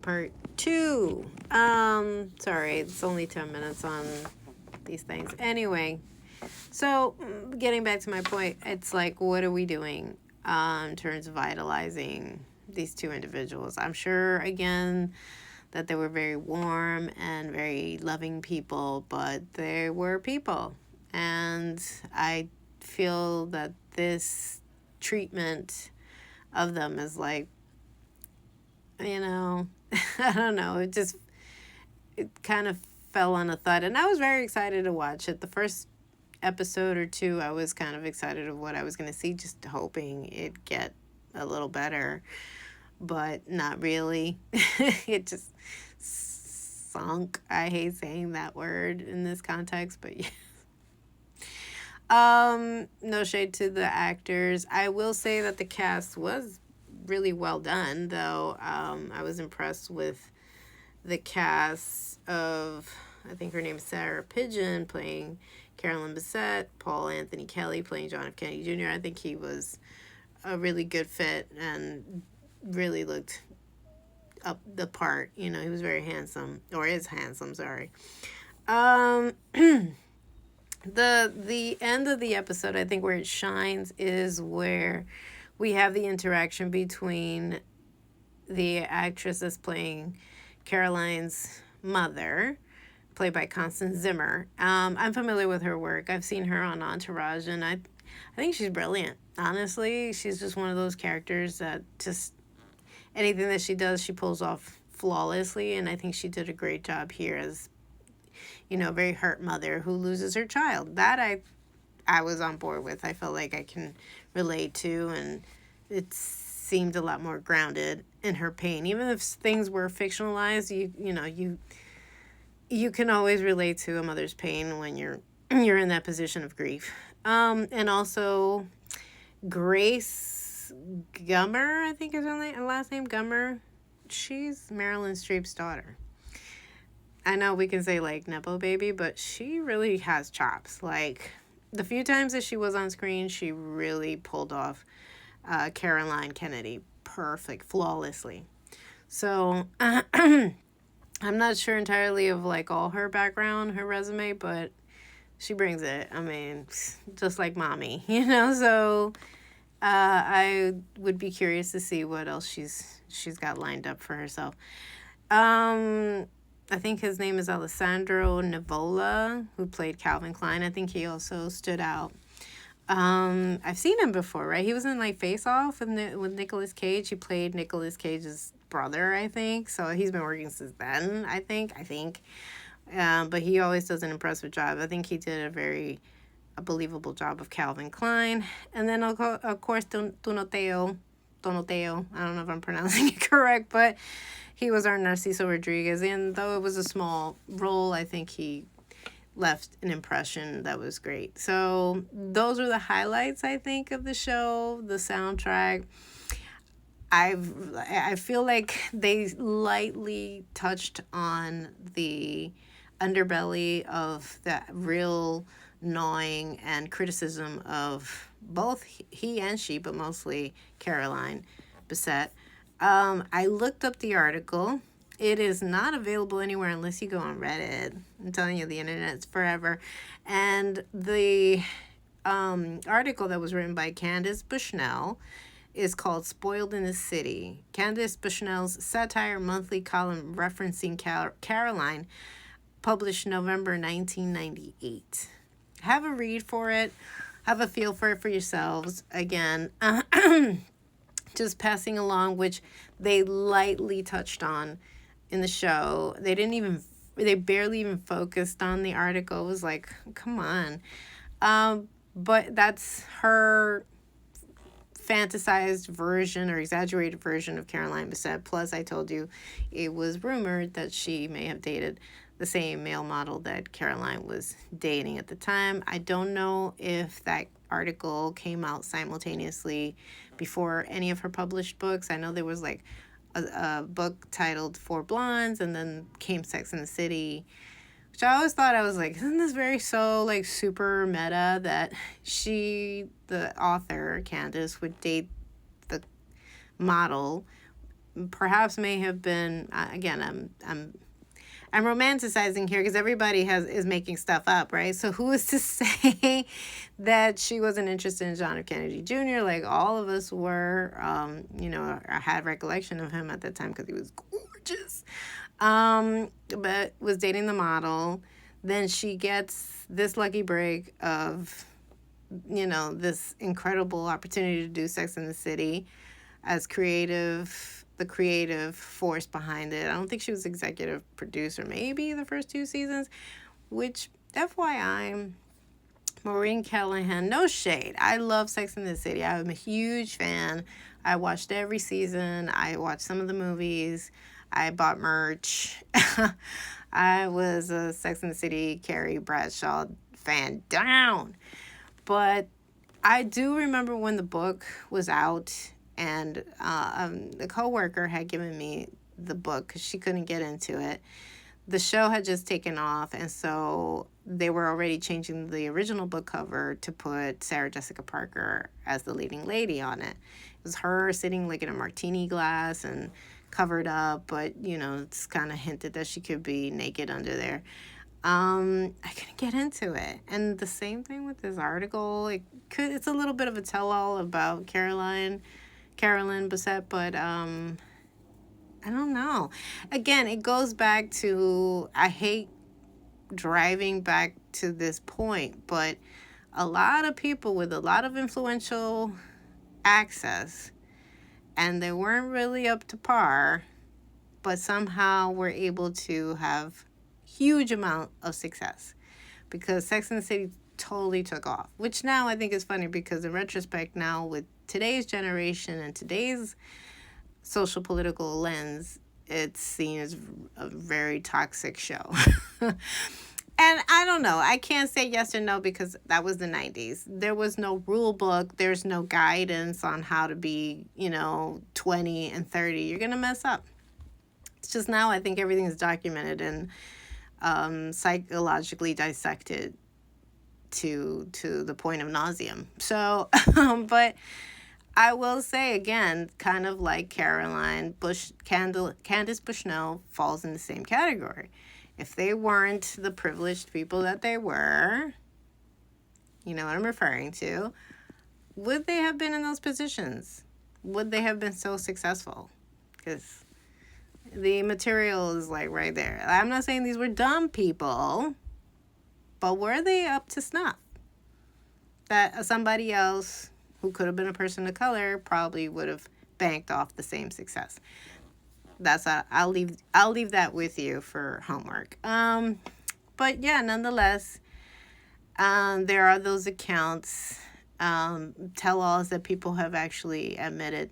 part 2. Sorry, it's only 10 minutes on these things. Anyway, so getting back to my point, it's like, what are we doing in terms of idolizing these two individuals? I'm sure, again, that they were very warm and very loving people, but they were people. And I feel that this treatment of them is like, I don't know, it kind of fell on a thud. And I was very excited to watch it. The first episode or two, I was kind of excited of what I was going to see, just hoping it'd get a little better, but not really. It just sunk. I hate saying that word in this context, but yeah. No shade to the actors. I will say that the cast was really well done, though. I was impressed with the cast of, I think her name is Sarah Pigeon playing Carolyn Bessette, Paul Anthony Kelly playing John F. Kennedy Jr. I think he was a really good fit and really looked up the part. He was very handsome, or is handsome, sorry. The end of the episode, I think where it shines is where we have the interaction between the actress that's playing Caroline's mother, played by Constance Zimmer. I'm familiar with her work. I've seen her on Entourage, and I think she's brilliant. Honestly, she's just one of those characters that just anything that she does, she pulls off flawlessly, and I think she did a great job here as, a very hurt mother who loses her child. That I was on board with. I felt like I can relate to, and it seemed a lot more grounded in her pain. Even if things were fictionalized, you can always relate to a mother's pain when you're in that position of grief. And also Grace Gummer, I think is her last name, Gummer. She's Marilyn Streep's daughter. I know we can say like Nepo baby, but she really has chops. Like the few times that she was on screen, she really pulled off Caroline Kennedy perfect, flawlessly. So I'm not sure entirely of like all her background, her resume, but she brings it. I mean, just like mommy, So I would be curious to see what else she's got lined up for herself. I think his name is Alessandro Nivola, who played Calvin Klein. I think he also stood out. I've seen him before, right? He was in like Face Off with Nicolas Cage. He played Nicolas Cage's brother, I think. So he's been working since then, I think. But he always does an impressive job. I think he did a believable job of Calvin Klein. And then, of course, Donatello. I don't know if I'm pronouncing it correct, but he was our Narciso Rodriguez. And though it was a small role, I think he left an impression that was great. So those are the highlights, I think, of the show. The soundtrack, I feel like they lightly touched on the underbelly of that real gnawing and criticism of both he and she, but mostly Caroline Bessette. I looked up the article. It is not available anywhere unless you go on Reddit. I'm telling you, the internet's forever. And the article that was written by Candace Bushnell is called Spoiled in the City. Candace Bushnell's satire monthly column referencing Caroline, published November 1998. Have a read for it. Have a feel for it for yourselves. Again, just passing along, which they lightly touched on in the show. They barely even focused on the article. It was like, come on. But that's her fantasized version or exaggerated version of Caroline Bessette. Plus, I told you it was rumored that she may have dated the same male model that Caroline was dating at the time. I don't know if that article came out simultaneously before any of her published books. I know there was like a book titled Four Blondes, and then came Sex and the City, which I always thought, I was like, isn't this very so like super meta that the author, Candace, would date the model perhaps may have been, again, I'm romanticizing here because everybody is making stuff up, right? So who is to say that she wasn't interested in John F. Kennedy Jr. like all of us were? I had recollection of him at that time because he was gorgeous. But was dating the model. Then she gets this lucky break of, this incredible opportunity to do Sex in the City as the creative force behind it. I don't think she was executive producer, maybe the first 2 seasons, which, FYI, Maureen Callahan, no shade. I love Sex in the City. I'm a huge fan. I watched every season. I watched some of the movies. I bought merch. I was a Sex in the City Carrie Bradshaw fan down. But I do remember when the book was out, and the coworker had given me the book because she couldn't get into it. The show had just taken off, and so they were already changing the original book cover to put Sarah Jessica Parker as the leading lady on it. It was her sitting like in a martini glass and covered up, but it's kind of hinted that she could be naked under there. I couldn't get into it. And the same thing with this article. It's a little bit of a tell-all about Carolyn Bessette, but I don't know. Again, it goes back to, I hate driving back to this point, but a lot of people with a lot of influential access, and they weren't really up to par, but somehow were able to have huge amount of success because Sex and the City totally took off, which now I think is funny because in retrospect now with today's generation and today's social political lens, it's seen as a very toxic show. And I don't know. I can't say yes or no because that was the 90s. There was no rule book. There's no guidance on how to be, 20 and 30. You're going to mess up. It's just now I think everything is documented and psychologically dissected to the point of nauseam. So, but I will say again, kind of like Candace Bushnell falls in the same category. If they weren't the privileged people that they were, you know what I'm referring to, would they have been in those positions? Would they have been so successful? Because the material is like right there. I'm not saying these were dumb people, but were they up to snuff? That somebody else who could have been a person of color probably would have banked off the same success. I'll leave that with you for homework. But yeah, nonetheless, there are those accounts, tell-alls that people have actually admitted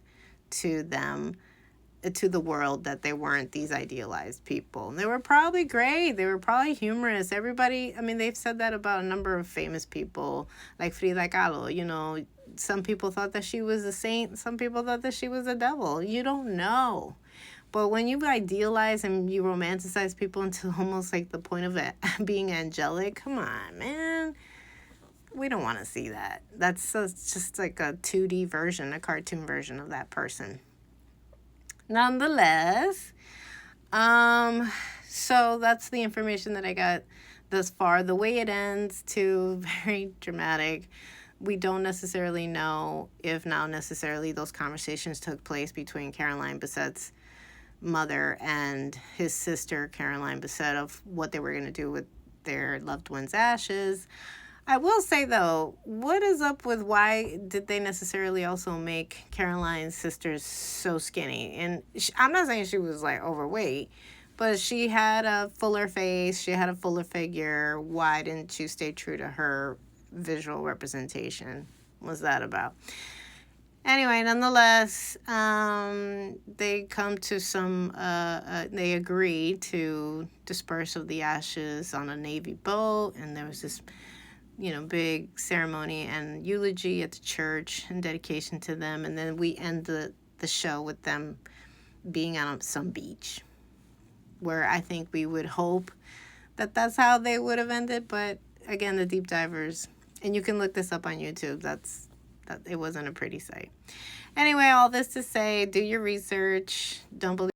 to the world that they weren't these idealized people. And they were probably great. They were probably humorous. Everybody, they've said that about a number of famous people, like Frida Kahlo. Some people thought that she was a saint. Some people thought that she was a devil. You don't know. But when you idealize and you romanticize people into almost like the point of it being angelic, come on, man. We don't want to see that. That's just like a 2D version, a cartoon version of that person. Nonetheless, so that's the information that I got thus far. The way it ends, too, very dramatic. We don't necessarily know if now necessarily those conversations took place between Caroline Bessette's mother and his sister, Caroline Bessette, of what they were going to do with their loved one's ashes. I will say, though, what is up with why did they necessarily also make Caroline's sister so skinny? And I'm not saying she was, like, overweight, but she had a fuller face. She had a fuller figure. Why didn't you stay true to her visual representation? What's that about? Anyway, nonetheless, they come to they agree to disperse of the ashes on a Navy boat, and there was this big ceremony and eulogy at the church and dedication to them. And then we end the show with them being on some beach where I think we would hope that that's how they would have ended. But again, the deep divers, and you can look this up on YouTube. That it wasn't a pretty sight. Anyway, all this to say, do your research. Don't believe